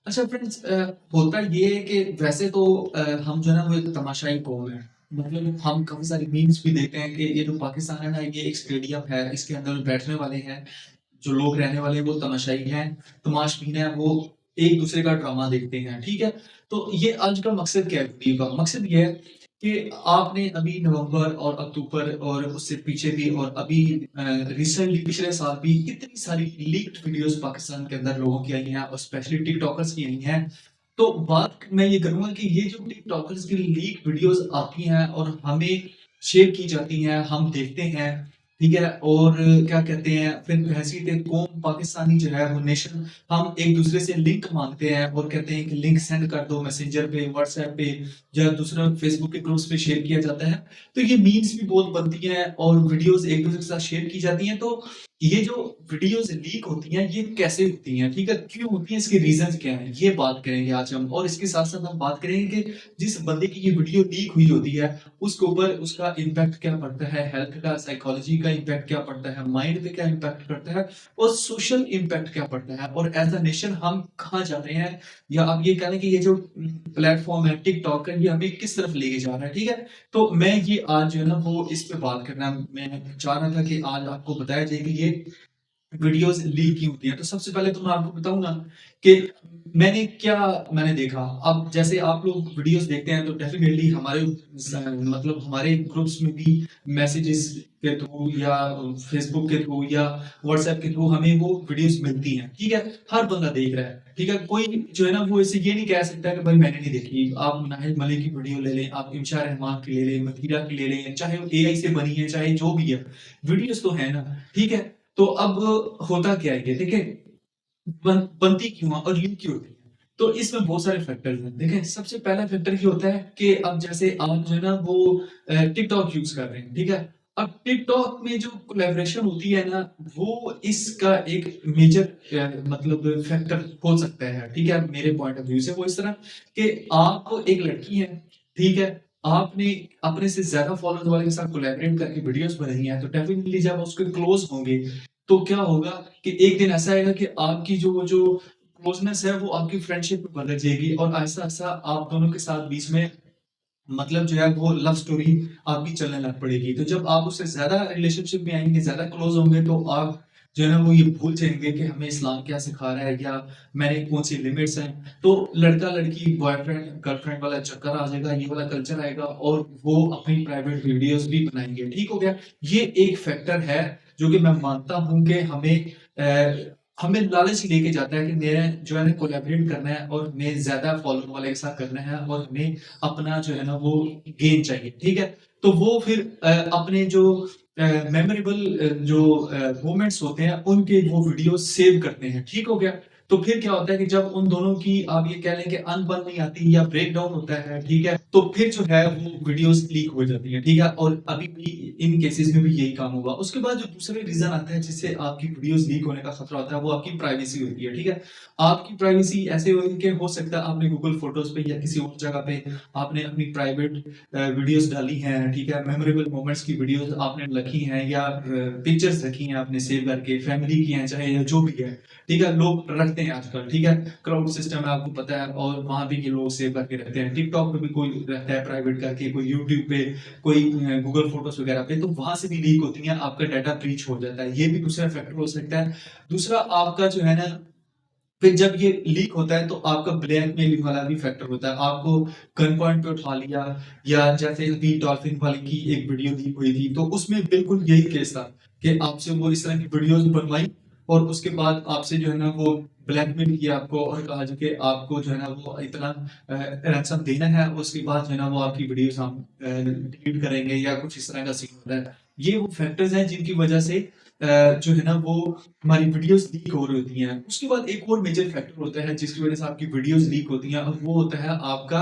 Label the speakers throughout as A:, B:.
A: अच्छा फ्रेंड्स, होता ये है कि वैसे तो हम जो है ना वो एक तमाशाई कौम है। मतलब हम काफ़ी सारे मीम्स भी देखते हैं कि ये जो पाकिस्तान है ना, ये एक स्टेडियम है, इसके अंदर बैठने वाले हैं, जो लोग रहने वाले हैं वो तमाशाई हैं, तमाशबीन हैं, वो एक-दूसरे का ड्रामा देखते हैं, ठीक है? तो ये आज का मकसद क्या है वीडियो का? मकसद ये है कि आपने अभी नवंबर और अक्टूबर और उससे पीछे भी और अभी रिसेंटली पिछले साल भी इतनी सारी लीक्ड वीडियोस पाकिस्तान के अंदर लोगों की आई हैं और स्पेशली टिकटॉकर्स की आई हैं। तो बात मैं ये करूंगा कि ये जो टिकटॉकर्स की लीक वीडियोस आती हैं और हमें शेयर की जाती हैं, हम देखते हैं, ठीक है? और क्या कहते हैं, फिर हैसियत कौम पाकिस्तानी जो है वो नेशन, हम एक दूसरे से लिंक मांगते हैं और कहते हैं कि लिंक सेंड कर दो मैसेंजर पे, व्हाट्सएप पे या दूसरा फेसबुक के ग्रुप्स पे शेयर किया जाता है। तो ये मीम्स भी बहुत बनती हैं और वीडियोस एक दूसरे के साथ शेयर की जाती हैं। तो ये जो वीडियोस लीक होती हैं ये कैसे होती हैं, ठीक है? क्यों होती हैं, इसके रीजंस क्या हैं, ये बात करेंगे आज हम। और इसके साथ साथ हम बात करेंगे कि जिस बंदे की ये वीडियो लीक हुई होती है उसके ऊपर उसका इम्पैक्ट क्या पड़ता है, हेल्थ का, साइकोलॉजी का इम्पैक्ट क्या पड़ता है, माइंड पे क्या इम्पैक्ट पड़ता है और सोशल इम्पैक्ट क्या पड़ता है, और एज अ नेशन हम कहाँ जा रहे हैं, या आप ये कह लें कि ये जो प्लेटफॉर्म है टिकटॉक है ये हमें किस तरफ लेके जा रहा है, ठीक है? तो मैं ये आज जो है ना वो इस पे बात करना मैं चाह रहा था कि आज आपको बताया जाए कि ये वीडियोस लीक क्यों होती है। तो सबसे पहले तो मैं आपको बताऊँ ना कि मैंने देखा। अब जैसे आप लोग वीडियोस देखते हैं तो डेफिनिटली हमारे मतलब हमारे ग्रुप्स में भी मैसेजेस के थ्रू या फेसबुक के थ्रू या व्हाट्सएप के थ्रू हमें वो वीडियोस मिलती हैं, ठीक है? हर बंदा देख रहा है, ठीक है? कोई जो है ना वो ऐसे ये नहीं कह सकता कि भाई मैंने नहीं देखी। आप नाहिद मलिक की वीडियो ले लें, आप इंशा रहमान की ले लें, मतीरा की ले लें, चाहे वो एआई से बनी है, चाहे जो भी है, वीडियोस तो है ना, ठीक है? तो अब होता क्या है, ये देखिए बनती क्यों है और लीक क्यों होती है। तो इसमें बहुत सारे फैक्टर्स हैं। देखें, सबसे पहला फैक्टर ये होता है कि अब जैसे आप जो है ना वो टिकटॉक यूज कर रहे हैं, ठीक है? अब टिकटॉक में जो कोलैबोरेशन होती है ना, वो इसका एक मेजर मतलब फैक्टर हो सकता है, ठीक है? मेरे पॉइंट ऑफ व्यू से वो इस तरह कि आप एक लड़की है, ठीक है? आपने अपने से ज्यादा फॉलोअर्स वाले के साथ कोलैबोरेट करके वीडियोस बनाई हैं, तो डेफिनेटली जब उसके क्लोज होंगे तो क्या होगा कि एक दिन ऐसा आएगा कि आपकी जो वो जो क्लोजनेस है वो आपकी फ्रेंडशिप में बदल जाएगी और आहिस्ता-आहिस्ता आप दोनों के साथ बीच में मतलब जो है वो लव स्टोरी आपकी चलने लग पड़ेगी। तो जब आप उससे ज़्यादा रिलेशनशिप में आएँगे, ज़्यादा क्लोज़ होंगे, तो आप जो है ना वो ये भूल जाएँगे कि हमें इस्लाम क्या सिखा रहा है या मैंने कौन-सी लिमिट्स हैं। तो लड़का-लड़की, बॉयफ्रेंड, गर्लफ्रेंड वाला चक्कर आ जाएगा, ये वाला कल्चर आएगा और वो अपनी प्राइवेट वीडियोज़ भी बनाएँगे। ठीक हो गया? ये एक फैक्टर है जो कि मैं मानता हूँ कि हमें लालच लेके जाता है कि मैं जो है ना कोलैबोरेट करना है और हमें ज़्यादा फॉलोवर वाले के साथ करना है और हमें अपना जो है ना वो गेन चाहिए, ठीक है? तो वो फिर अपने जो मेमोरेबल जो मोमेंट्स होते हैं उनके वो वीडियो सेव करते हैं, ठीक हो गया? तो फिर क्या होता है कि जब उन दोनों की आप ये कह लें कि अनबन नहीं आती या ब्रेक डाउन होता है, ठीक है? तो फिर जो है वो वीडियोज़ लीक हो जाती हैं, ठीक है? और अभी भी इन केसेस में भी यही काम होगा। उसके बाद जो दूसरे रीज़न आता है जिससे आपकी वीडियोज़ लीक होने का खतरा होता है वो आपकी प्राइवेसी होती है, ठीक है? आपकी प्राइवेसी ऐसे होगी कि हो सकता है आपने गूगल फ़ोटोज़ पे या किसी और जगह पे आपने अपनी प्राइवेट वीडियोज़ डाली हैं, ठीक है? मेमोरेबल मोमेंट्स की वीडियोज़ आपने रखी हैं या पिक्चर्स रखी हैं आपने सेव करके, फैमिली की हैं चाहे या जो भी है, ठीक है? लोग रखते हैं आजकल, ठीक है? क्लाउड सिस्टम है आपको पता है और वहाँ भी ये लोग सेव करके रखते हैं। टिकटॉक पे भी कोई रखता है प्राइवेट करके, कोई यूट्यूब पे, कोई गूगल फ़ोटोज़ वगैरह पे, तो वहाँ से भी लीक होती हैं, आपका डाटा ब्रीच हो जाता है। ये भी दूसरा फैक्टर हो सकता है। दूसरा आपका जो है ना फिर जब ये लीक होता है तो आपका ब्लैकमेलिंग वाला भी फैक्टर होता है। आपको गन पॉइंट पे उठा लिया या जैसे अभी डॉल्फिन वाले की एक वीडियो लीक हुई थी, तो उसमें बिल्कुल यही केस था कि आपसे वो इस तरह की वीडियोज़ बनवाई और उसके बाद आपसे जो है ना वो ब्लैकमेल किया आपको और कहा जो कि आपको जो है ना वो इतना रैंसम देना है, उसके बाद जो है ना वो आपकी वीडियोज़ हम डिलीट करेंगे या कुछ इस तरह का सीन होता है। ये वो फैक्टर्स हैं जिनकी वजह से जो है ना वो हमारी वीडियोस लीक हो रही होती हैं। उसके बाद एक और मेजर फैक्टर होता है जिसकी वजह से आपकी वीडियोस लीक होती हैं और वो होता है आपका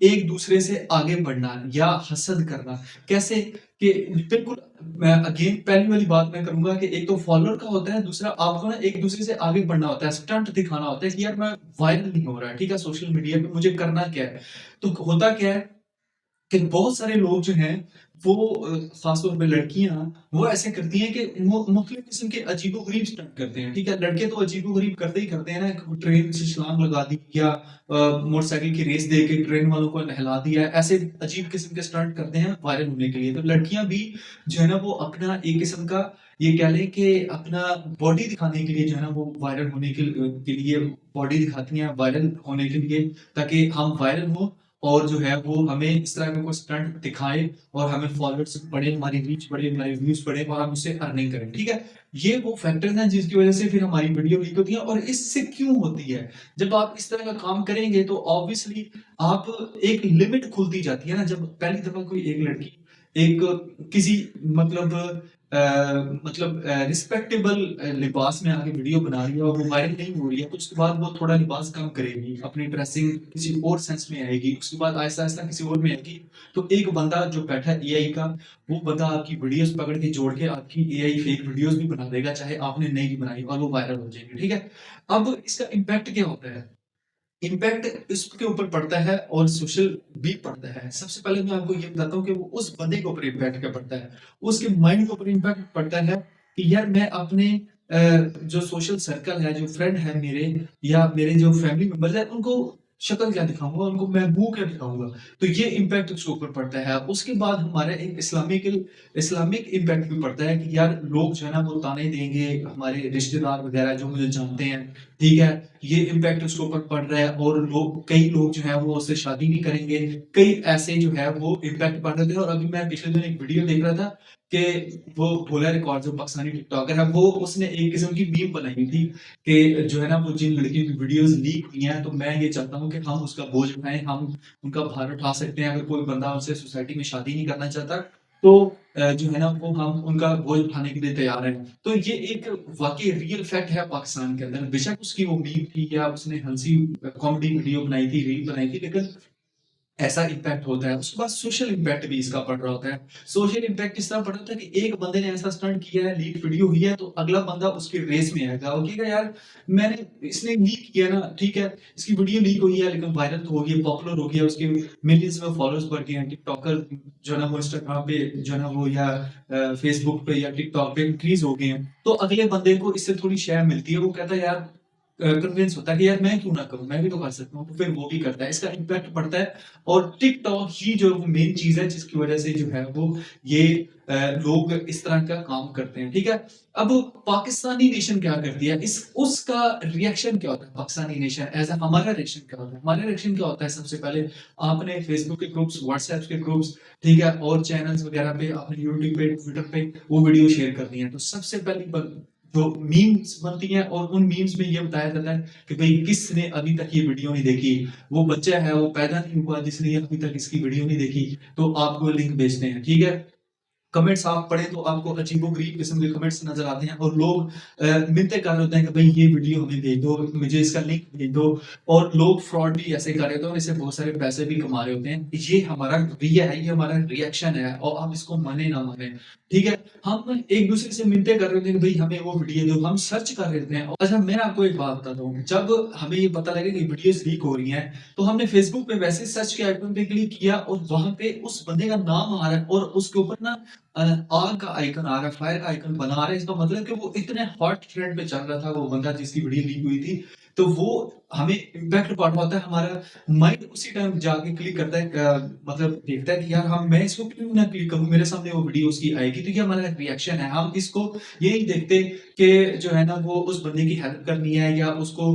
A: एक दूसरे से आगे बढ़ना या हसद करना। कैसे कि बिल्कुल मैं अगेन पहली वाली बात मैं करूँगा कि एक तो फॉलोअर का होता है, दूसरा आपको ना एक दूसरे से आगे बढ़ना होता है, स्टंट दिखाना होता है कि यार मैं वायरल नहीं हो रहा है, ठीक है? सोशल मीडिया पे मुझे करना क्या है? तो होता क्या है कि बहुत सारे लोग जो हैं वो ख़ास तौर पे लड़कियाँ वो ऐसे करती हैं कि मुख़्तलिफ़ किस्म के अजीबो-गरीब स्टंट करते हैं, ठीक है? लड़के तो अजीबो-गरीब करते ही करते हैं ना, कि ट्रेन से छलांग लगा दी या मोटरसाइकिल की रेस दे के ट्रेन वालों को नहला दिया, ऐसे अजीब किस्म के स्टंट करते हैं वायरल होने के लिए। तो लड़कियाँ भी जो है ना वो अपना एक किस्म का ये कह लें कि अपना बॉडी दिखाने के लिए जो है ना वो वायरल होने के लिए बॉडी दिखाती हैं वायरल होने के लिए, ताकि हम वायरल हों और जो है वो हमें इस तरह का कोई स्टंट दिखाए और हमें फॉलोअर्स बढ़े, हमारी रीच बढ़े, हमारे व्यूज़ बढ़े और हम उससे अर्निंग करें, ठीक है? ये वो फैक्टर्स हैं जिसकी वज़ह से फिर हमारी वीडियो लीक होती है, और इससे क्यों होती है? जब आप इस तरह का काम करेंगे तो ऑब्वियसली आप एक लिमिट खुलती जाती है ना, जब पहली दफ़ा कोई एक लड़की एक किसी मतलब रिस्पेक्टेबल लिबास में आके वीडियो बना रही है और वो वायरल नहीं हो रही है, तो उसके बाद वो थोड़ा लिबास कम करेगी, अपनी ड्रेसिंग किसी और सेंस में आएगी, उसके बाद आहिस्ता-आहिस्ता किसी और में आएगी। तो एक बंदा जो बैठा है एआई का, वो बंदा आपकी वीडियोज़ पकड़ के जोड़ के आपकी एआई फेक वीडियोज़ भी बना देगा, चाहे आपने नहीं बनाई, और वो वायरल हो जाएगी, ठीक है? अब इसका इम्पैक्ट क्या होता है? इम्पैक्ट इसके ऊपर पड़ता है और सोशल भी पड़ता है। सबसे पहले मैं आपको ये बताता हूँ कि वो उस बंदे के ऊपर इम्पैक्ट क्या पड़ता है। उसके माइंड के ऊपर इम्पैक्ट पड़ता है कि यार मैं अपने जो सोशल सर्कल है, जो फ्रेंड है मेरे या मेरे जो फैमिली मेंबर्स हैं, उनको शक्ल क्या दिखाऊँगा, उनको मैं मुँह क्या दिखाऊँगा। तो ये इम्पैक्ट उसके ऊपर पड़ता है। उसके बाद हमारा एक इस्लामिक इम्पैक्ट भी पड़ता है कि यार लोग जो है ना वो ताने देंगे, हमारे रिश्तेदार वगैरह जो मुझे जानते हैं, ठीक है? ये इम्पैक्ट उसके ऊपर पड़ रहा है और कई लोग जो हैं वो उससे शादी नहीं करेंगे। कई ऐसे जो है वो इम्पैक्ट पड़ रहे थे, और अभी मैं पिछले दिन एक वीडियो देख रहा था कि वो भोला रिकॉर्ड जो पाकिस्तानी टिकटॉकर है, वो उसने एक किस्म की मीम बनाई हुई थी कि जो है ना वो जिन लड़कियों की वीडियोज़ लीक हुई हैं, तो मैं ये चाहता हूँ कि हम उसका बोझ उठाएँ, हम उनका भार उठा सकते हैं। अगर कोई बंदा उनसे सोसाइटी में शादी नहीं करना चाहता, तो जो है ना वो हम उनका बोझ उठाने के लिए तैयार हैं। तो ये एक वाक़ई रियल फैक्ट है पाकिस्तान के अंदर। बेशक उसकी वो मीम थी या उसने हँसी कॉमेडी वीडियो बनाई थी, रील बनाई थी, लेकिन ऐसा इम्पैक्ट होता है। उसके बाद सोशल इम्पैक्ट भी इसका पड़ रहा होता है। सोशल इम्पैक्ट इस तरह पड़ रहा होता है कि एक बंदे ने ऐसा स्टंट किया है, लीक वीडियो हुई है, तो अगला बंदा उसकी रेस में आएगा। वो कहेगा यार मैंने इसने लीक किया ना, ठीक है, इसकी वीडियो लीक हुई है लेकिन वायरल तो हो गई है, पॉपुलर हो गया, उसके मिलियंस में फॉलोअर्स बढ़ गए हैं। टिकटॉकर जो है ना वो इंस्टाग्राम पे जो है ना वो या फेसबुक पे या टिकटॉक पे इंक्रीज़ हो गए हैं। तो अगले बंदे को इससे थोड़ी शेयर मिलती है। वो कहता है यार कन्विंस होता है कि यार मैं क्यों ना करूँ, मैं भी तो कर सकता हूँ, तो फिर वो भी करता है। इसका इम्पैक्ट पड़ता है, और टिकटॉक ही जो मेन चीज़ है जिसकी वज़ह से जो है वो ये लोग इस तरह का काम करते हैं, ठीक है? अब पाकिस्तानी नेशन क्या करती है, इस उसका रिएक्शन क्या होता है पाकिस्तानी नेशन एज़ अ हमारा रिएक्शन क्या होता है? हमारा रिएक्शन क्या होता है? सबसे पहले आपने फेसबुक के ग्रुप्स, व्हाट्सएप के ग्रुप्स, ठीक है? और चैनल्स वगैरह पे आपने यूट्यूब पे, ट्विटर पे वो वीडियो शेयर करनी है। तो सबसे पहली जो मीम्स बनती हैं, और उन मीम्स में ये बताया जाता है कि भाई किसने अभी तक ये वीडियो नहीं देखी, वो बच्चा है वो पैदा नहीं हुआ जिसने अभी तक इसकी वीडियो नहीं देखी, तो आपको लिंक भेजते हैं, ठीक है? कमेंट्स आप पढ़ें तो आपको अजीबो-गरीब किस्म के कमेंट्स नज़र आते हैं, और लोग मिन्नतें कर रहे होते हैं कि भई ये वीडियो हमें भेज दो, मुझे इसका लिंक भेज दो, और लोग फ्रॉड भी ऐसे कर रहे होते हैं और इससे बहुत सारे पैसे भी कमा रहे होते हैं। ये हमारा रवैया है, ये हमारा रिएक्शन है, और आप इसको माने ना माने, ठीक है? हम एक-दूसरे से मिन्नतें कर रहे होते हैं कि भई हमें वो वीडियो दो, हम सर्च कर रहे होते हैं। अच्छा मैं आपको एक बात बताता हूँ, जब हमें ये पता लगा कि वीडियोज़ लीक हो रही हैं, तो हमने फेसबुक पे वैसे सर्च के आइकन पे क्लिक किया और वहाँ पे उस बंदे का नाम आ रहा है, और उसके ऊपर ना आग का आइकन आ रहा है, फायर का आइकन बना रहा है, इसका मतलब कि वो इतने हॉट ट्रेंड पे चल रहा था वो बंदा जिसकी वीडियो लीक हुई थी। तो वो हमें इम्पैक्ट पड़ रहा होता है, हमारा माइंड उसी टाइम जाके क्लिक करता है, मतलब देखता है कि यार हम मैं इसको क्यों ना क्लिक करूँ, मेरे सामने वो वीडियो उसकी आएगी, तो ये हमारा रिएक्शन है। हम इसको ये नहीं देखते कि जो है ना वो उस बंदे की हेल्प करनी है या उसको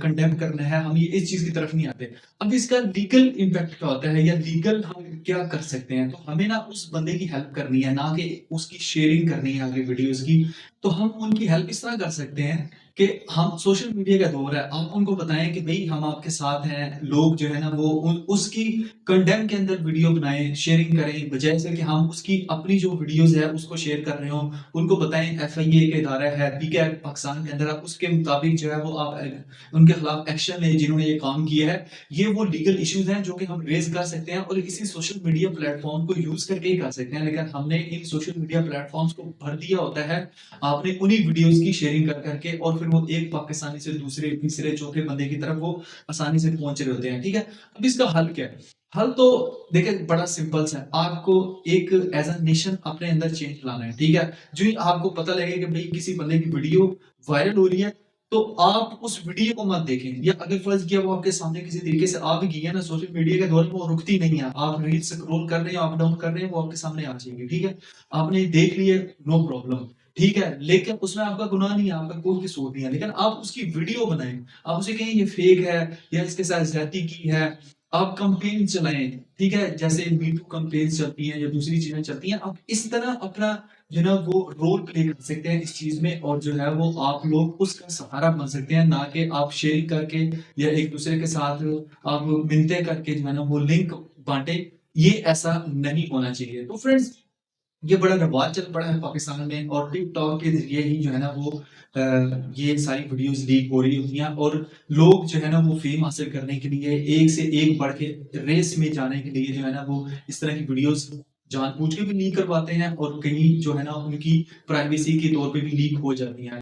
A: कंडेम करना है, हम ये इस चीज़ की तरफ नहीं आते। अब इसका लीगल इम्पैक्ट क्या होता है, या लीगल हम क्या कर सकते हैं? तो हमें ना उस बंदे की हेल्प करनी है, ना कि उसकी शेयरिंग करनी है आगे वीडियोज़ की। तो हम उनकी हेल्प इस तरह कर सकते हैं कि हम सोशल मीडिया का दौर है, आप उनको बताएँ कि भई हम आपके साथ हैं। लोग जो है ना वो उसकी कंटेंट के अंदर वीडियो बनाएँ, शेयरिंग करें, बजाय से कि हम उसकी अपनी जो वीडियोज़ है उसको शेयर कर रहे हों। उनको बताएँ एफआईए का इदारा है, पीके एक्ट पाकिस्तान के अंदर, आप उसके मुताबिक जो है वो आप उनके खिलाफ एक्शन लें जिन्होंने ये काम किया है। ये वो लीगल इश्यूज़ हैं जो कि हम रेज़ कर सकते हैं, और इसी सोशल मीडिया प्लेटफ़ॉर्म को यूज़ करके ही कर सकते हैं। लेकिन हमने इन सोशल मीडिया प्लेटफ़ॉर्म्स को भर दिया होता है आपने उन्हीं वीडियोज़ की शेयरिंग कर के, और फिर वो एक पाकिस्तानी से दूसरे, तीसरे, चौथे बंदे की तरफ वो आसानी से पहुँच रहे होते हैं, ठीक है? अब इसका हल क्या है? हल तो देखिए बड़ा सिंपल सा है। आपको एक एज़ अ नेशन अपने अंदर चेंज लाना है, ठीक है? जो ही आपको पता लगे कि भई किसी बंदे की वीडियो वायरल हो रही है, तो आप उस वीडियो को मत देखें, या अगर फ़र्ज़ किया वो आपके सामने किसी तरीके से आ भी गई है ना, सोशल मीडिया के दौर में वो रुकती नहीं है। आप रील्स स्क्रॉल कर रहे हैं, अप डाउन कर रहे हैं, वो आपके सामने आ जाएगी, ठीक है? आपने देख ली है, नो प्रॉब्लम, ठीक है? लेकिन उसमें आपका गुनाह नहीं है, आपका कोई कसूर नहीं है, लेकिन आप उसकी वीडियो बनाएँ। आप उसे कहें ये फेक है या इसके साथ ज़्यादती की है, आप कैंपेन चलाएँ, ठीक है? जैसे मी टू कैंपेन्स चलती हैं या दूसरी चीज़ें चलती हैं, आप इस तरह अपना जो है ना वो रोल प्ले कर सकते हैं इस चीज़ में, और जो है वो आप लोग उसका सहारा बन सकते हैं, ना कि आप शेयरिंग करके या एक-दूसरे के साथ आप मिन्नतें करके जो है ना वो लिंक बाँटें। ये ऐसा नहीं होना चाहिए। तो फ्रेंड्स, ये बड़ा रवाज चल पड़ा है पाकिस्तान में, और टिकटॉक के ज़रिए ही जो है ना वो ये सारी वीडियोज़ लीक हो रही होती हैं, और लोग जो है ना वो फ़ेम हासिल करने के लिए एक से एक बढ़ के रेस में जाने के लिए जो है ना वो इस तरह की वीडियोज़ जानबूझ के भी लीक करवाते हैं, और कहीं जो है ना उनकी प्राइवेसी के तौर पे भी लीक हो जाती हैं।